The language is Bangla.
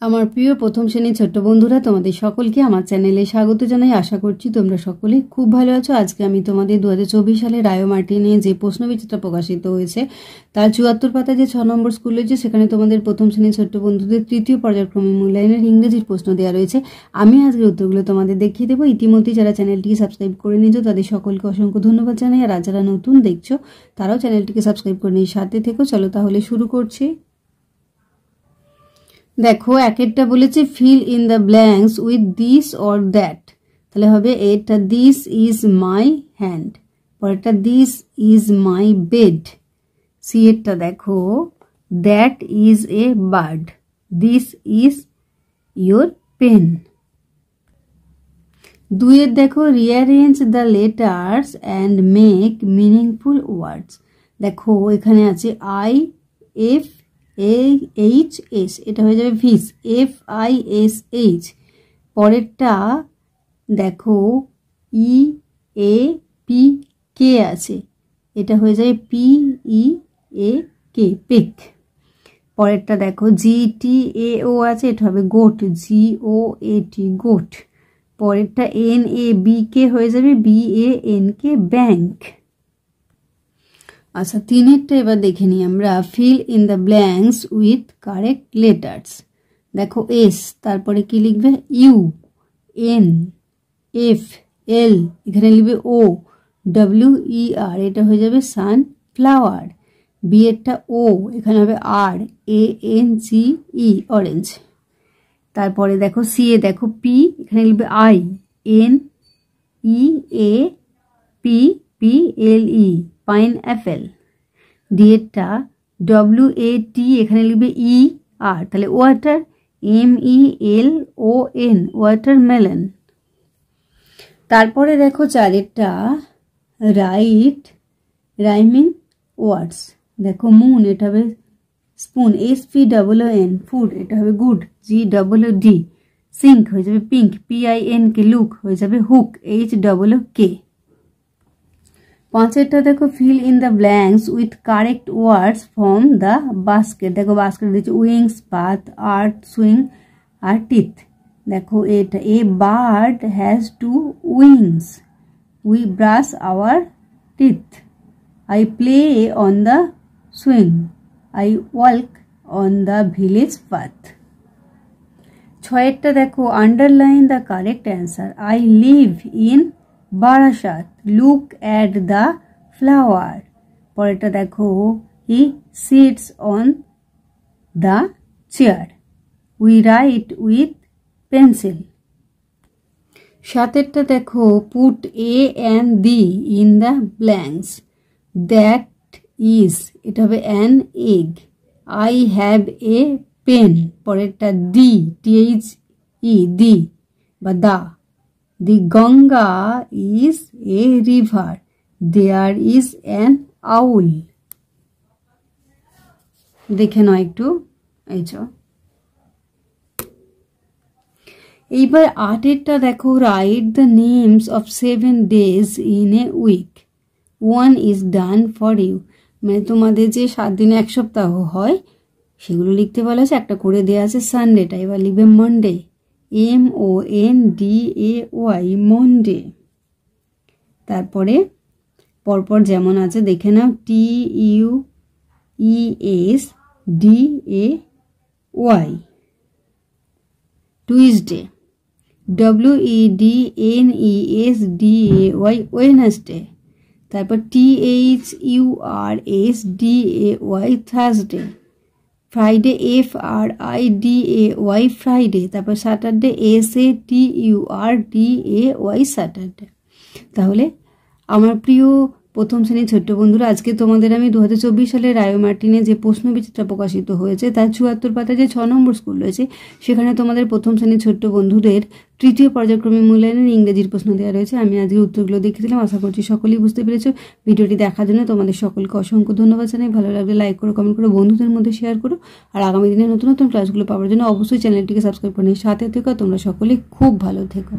আমার প্রিয় প্রথম শ্রেণীর ছোট্ট বন্ধুরা, তোমাদের সকলকে আমার চ্যানেলে স্বাগত জানাই। আশা করছি তোমরা সকলে খুব ভালো আছো। আজকে আমি তোমাদের 2024 সালে রায়ো মার্টিনে যে প্রশ্নবিচিত্রা প্রকাশিত হয়েছে তার 74 পাতা যে 6 নম্বর স্কুল রয়েছে, সেখানে তোমাদের প্রথম শ্রেণীর ছোট্ট বন্ধুদের তৃতীয় পর্যায়ক্রমিক মূল্যায়নের ইংরেজির প্রশ্ন দেওয়া রয়েছে। আমি আজকের উত্তরগুলো তোমাদের দেখিয়ে দেবো। ইতিমধ্যে যারা চ্যানেলটিকে সাবস্ক্রাইব করে নিয়েছো তাদের সকলকে অসংখ্য ধন্যবাদ জানাই। আর যারা নতুন দেখছো তারাও চ্যানেলটিকে সাবস্ক্রাইব করে নিয়ে সাথে থেকো। চলো তাহলে শুরু করছি। দেখো, একেরটা বলেছে fill in the blanks with this or that, তাহলে হবে এটা দিস ইজ মাই হ্যান্ড, পরেরটা this is my bed. C এরটা দেখো that is a bird, this is your pen. দুইয়ের দেখো rearrange the letters and make meaningful words. দেখো এখানে আছে আই এফ এইচ এস, এটা হয়ে যাবে ফিস, FISH। পরেরটা দেখো EAPK আছে, এটা হয়ে যাবে PEAK, পেক। পরেরটা দেখো GTAO আছে, এটা হবে গোট, GOAT, গোট। পরেরটা NABK হয়ে যাবে BANK, ব্যাংক। আচ্ছা, তিনেরটা এবার দেখে নিই আমরা। Feel in the blanks with correct letters. দেখো এস, তারপরে কি লিখবে ইউ, N, F, L, এখানে লিখবে O, WER, এটা হয়ে যাবে সানফ্লাওয়ার। বি এরটা ও, এখানে হবে R, ANGE, অরেঞ্জ। তারপরে দেখো সি এ দেখো পি, এখানে লিখবে I, NEAPPLE, পাইনঅ্যাপেল। ডি এরটা WAT, এখানে লিখবে ER, তাহলে ওয়াটার, MELON, ওয়াটারমেলন। তারপরে দেখো চারেরটা রাইট রাইমিং ওয়ার্ডস। দেখো মুন, এটা হবে স্পুন, SPOON, ফুড, এটা হবে গুড, GWD। সিঙ্ক হয়ে যাবে পিঙ্ক, PINK, লুক হয়ে যাবে হুক, HWK। পাঁচেরটা দেখো fill in the blanks with correct words from the basket. দেখো বাস্কেট দিচ্ছে উইংস, পাথ, আর্ট, সুইং আর টিথ। দেখো এটা a bird has 2 wings, we brush our teeth, I play on the swing, I walk on the village path. ছয়েরটা দেখো underline the correct answer. I live in Barasat, look at the flower. পরেরটা দেখো he sits on the chair, we write with pencil. সাতেরটা দেখো put A and D in the blanks. That is, এটা হবে an egg, I have a pen. পরেরটা THE, দি বা the. The Ganga is a river. There is an owl. দেখে নাও একটু এই যে। এইবার আটেরটা দেখো write the names of 7 days in a week. One is done for you. মানে তোমাদের যে 7 দিনে 1 সপ্তাহ হয় সেগুলো লিখতে বলা আছে। একটা করে দেওয়া আছে সানডেটা, এবার লিখবে মন্ডে, MONDAY, মন্ডে। তারপরে পরপর যেমন আছে দেখে নাও, TUESDAY, টুইসডে, WEDNESDAY, ওয়েডনেসডে। তারপর THURSDAY, Thursday. Friday, FRIDAY, Friday. তারপর স্যাটারডে, SATURDAY, স্যাটারডে। তাহলে আমার প্রিয় প্রথম শ্রেণীর ছোট্ট বন্ধুরা, আজকে তোমাদের আমি 2024 সালে রায়ো মার্টিনে যে প্রশ্নবিচিত্রা প্রকাশিত হয়েছে তার 74 পাতা যে 6 নম্বর স্কুল রয়েছে, সেখানে তোমাদের প্রথম শ্রেণীর ছোট্ট বন্ধুদের তৃতীয় পর্যায়ক্রমিক মূল্যায়নের ইংরেজির প্রশ্ন দেওয়া রয়েছে। আমি আজকে উত্তরগুলো দেখে দিলাম। আশা করছি সকলেই বুঝতে পেরেছো। ভিডিওটি দেখার জন্য তোমাদের সকলকে অসংখ্য ধন্যবাদ জানাই। ভালো লাগলে লাইক করো, কমেন্ট করো, বন্ধুদের মধ্যে শেয়ার করো। আর আগামী দিনে নতুন নতুন ক্লাসগুলো পাওয়ার জন্য অবশ্যই চ্যানেলটিকে সাবস্ক্রাইব করে নিও। সাথে থেকো। তোমরা সকলেই খুব ভালো থেকো।